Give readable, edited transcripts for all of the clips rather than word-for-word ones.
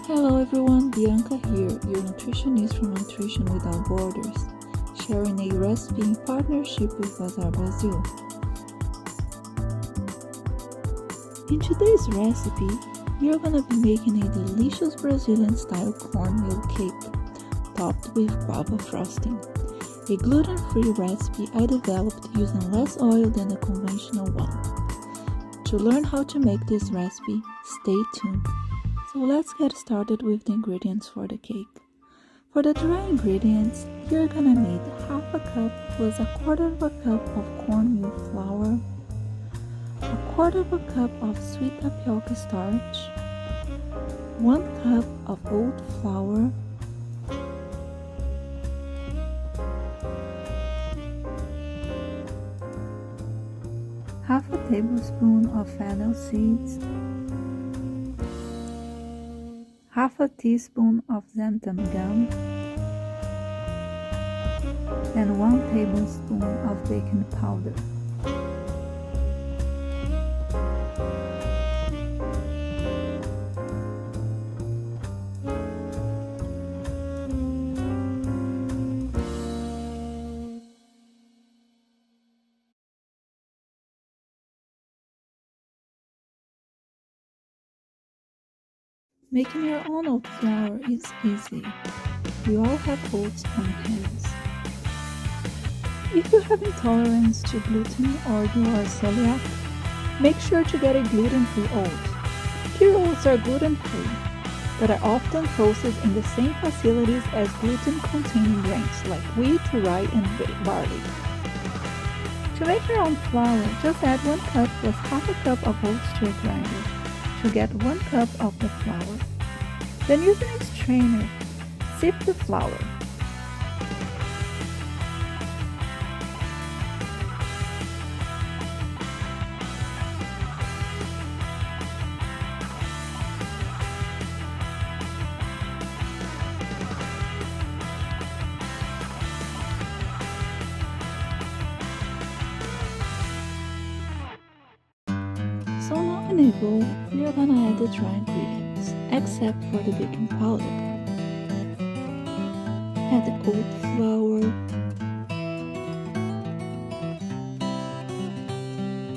Hello everyone, Bianca here, your nutritionist from Nutrition Without Borders, sharing a recipe in partnership with Bazar Brazil. In today's recipe, you're gonna be making a delicious Brazilian style cornmeal cake, topped with guava frosting. A gluten-free recipe I developed using less oil than the conventional one. To learn how to make this recipe, stay tuned. So let's get started with the ingredients for the cake. For the dry ingredients, you're gonna need half a cup plus a quarter of a cup of cornmeal flour, a quarter of a cup of sweet tapioca starch, 1 cup of oat flour, half a tablespoon of fennel seeds, half a teaspoon of xanthan gum, and 1 tablespoon of baking powder. Making your own oat flour is easy. We all have oats on hand. If you have intolerance to gluten or you are celiac, make sure to get a gluten-free oat. Pure oats are gluten-free, but are often processed in the same facilities as gluten-containing grains like wheat, rye, and barley. To make your own flour, just add 1 cup plus half a cup of oats to a grinder to get 1 cup of the flour. Then using a strainer, sift the flour. So now in a bowl, you're gonna add the dry ingredients, except for the baking powder. Add the oat flour,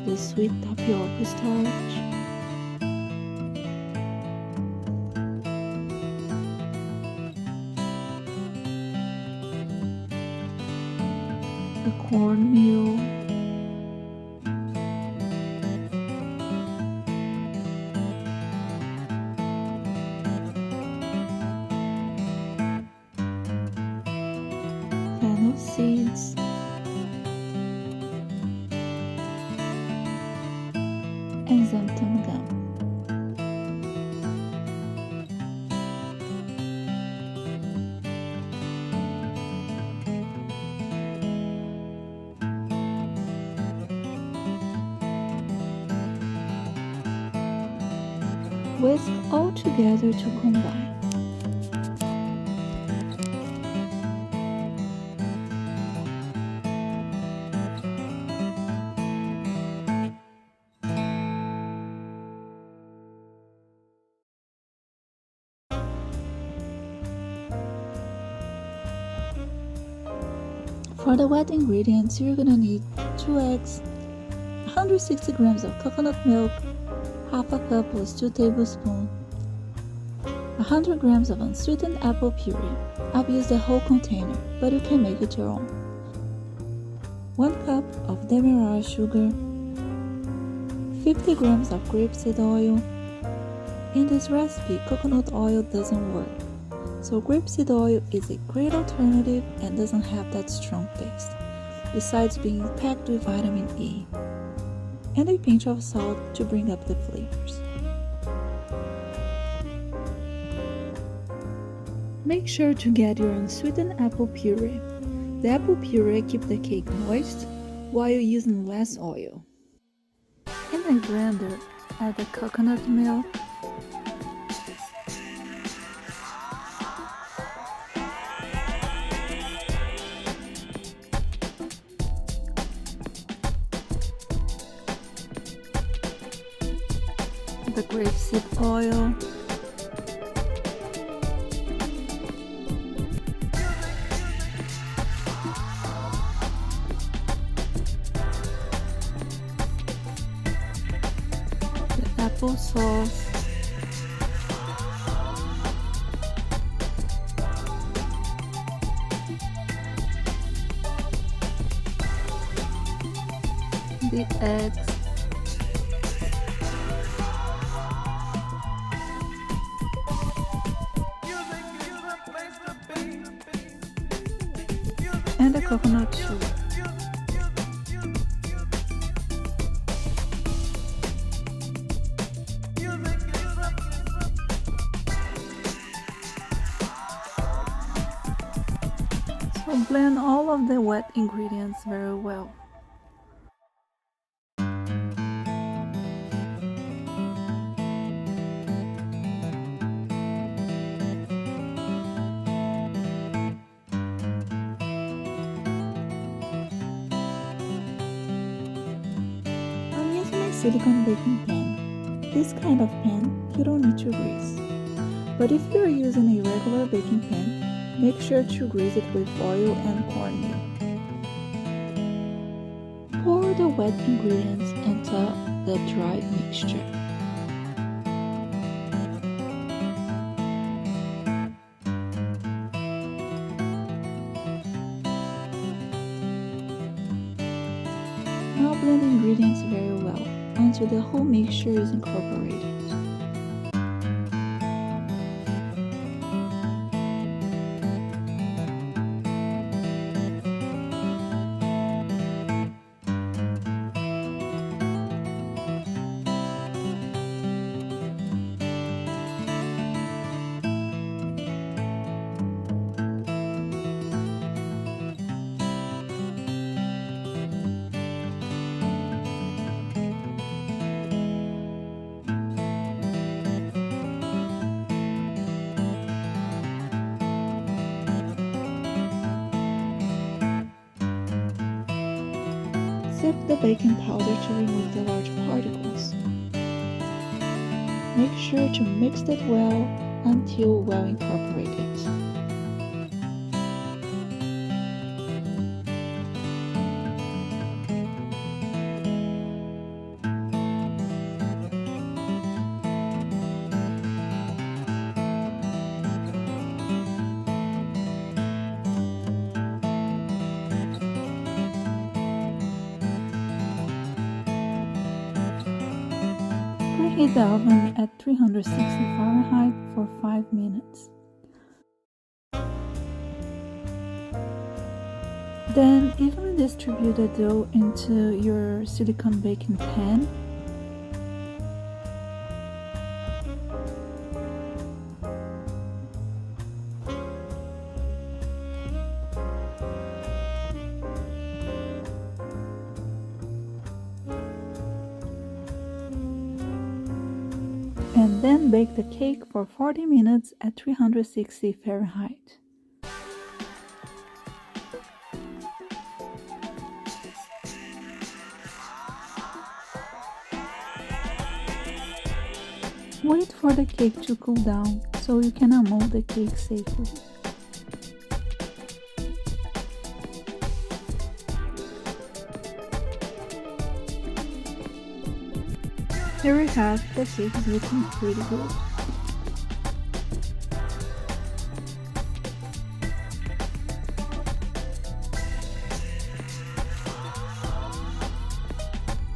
the sweet tapioca starch, the cornmeal, fennel seeds, and xanthan gum. Whisk all together to combine. For the wet ingredients, you're gonna need 2 eggs, 160 grams of coconut milk, half a cup plus 2 tablespoons, 100 grams of unsweetened apple puree. I've used the whole container, but you can make it your own. 1 cup of demerara sugar, 50 grams of grapeseed oil. In this recipe, coconut oil doesn't work. So grapeseed oil is a great alternative and doesn't have that strong taste, besides being packed with vitamin E, and a pinch of salt to bring up the flavors. Make sure to get your unsweetened apple puree. The apple puree keeps the cake moist while you're using less oil. In a blender, add the coconut milk, the grapeseed oil, apple sauce, the eggs, and the coconut sugar. So blend all of the wet ingredients very well. I'm using a silicone baking pan. This kind of pan, you don't need to grease. But if you're using a regular baking pan, make sure to grease it with oil and cornmeal. Pour the wet ingredients into the dry mixture. Now blend the ingredients very well until the whole mixture is incorporated. Sift the baking powder to remove the large particles. Make sure to mix it well until well incorporated. Preheat the oven at 360 Fahrenheit for 5 minutes. Then evenly distribute the dough into your silicone baking pan. And then bake the cake for 40 minutes at 360 Fahrenheit. Wait for the cake to cool down so you can unmold the cake safely. Here we have the cake is looking pretty good.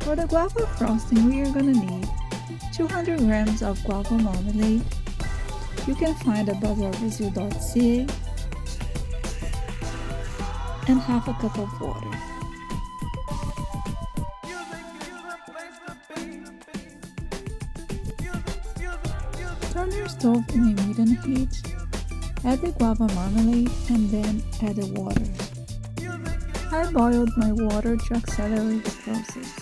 For the guava frosting, we are gonna need 200 grams of guava marmalade. You can find at bazaarbrazil.ca and half a cup of water. Turn your stove in a medium heat, add the guava marmalade and then add the water. I boiled my water to accelerate the process.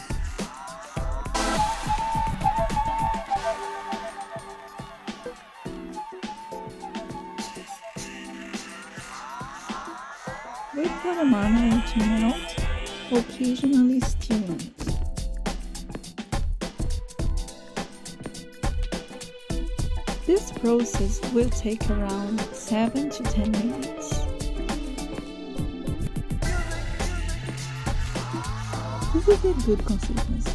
Wait for the marmalade to melt, occasionally stirring it. This process will take around 7 to 10 minutes. This is a good consistency.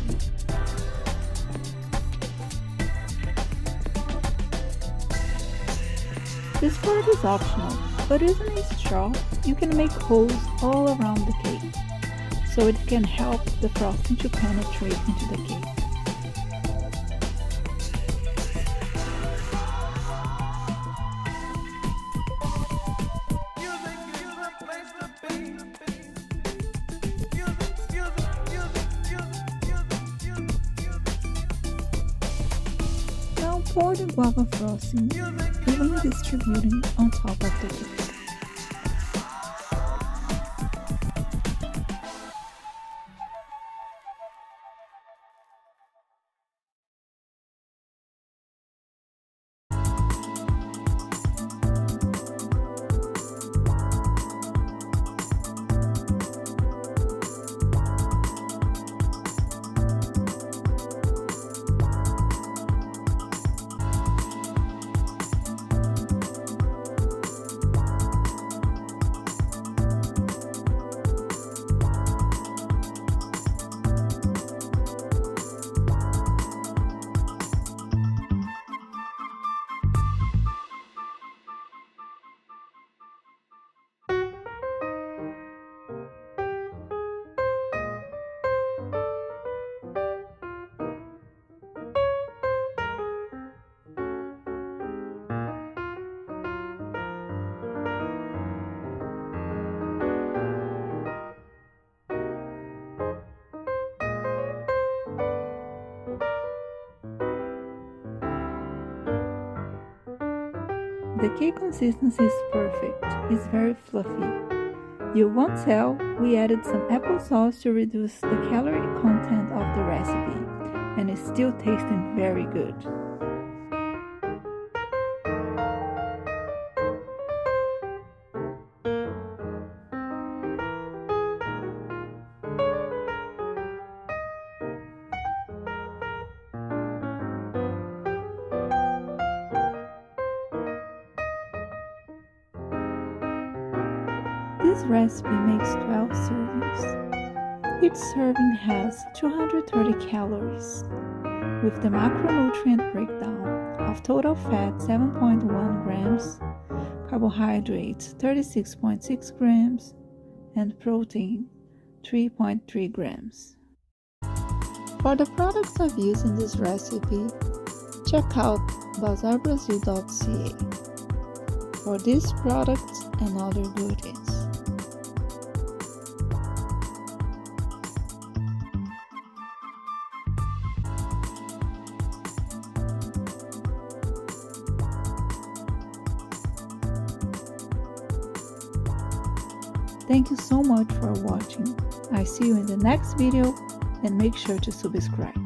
This part is optional, but using a straw, you can make holes all around the cake, so it can help the frosting to penetrate into the cake. Now pour the guava frosting, evenly distributing on top of the cake. The cake consistency is perfect, it's very fluffy. You won't tell, we added some applesauce to reduce the calorie content of the recipe, and it's still tasting very good. This recipe makes 12 servings. Each serving has 230 calories, with the macronutrient breakdown of total fat 7.1 grams, carbohydrates 36.6 grams, and protein 3.3 grams. For the products I've used in this recipe, check out bazarbrazil.ca for these products and other goodies. Thank you so much for watching. I see you in the next video and make sure to subscribe.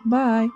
Bye!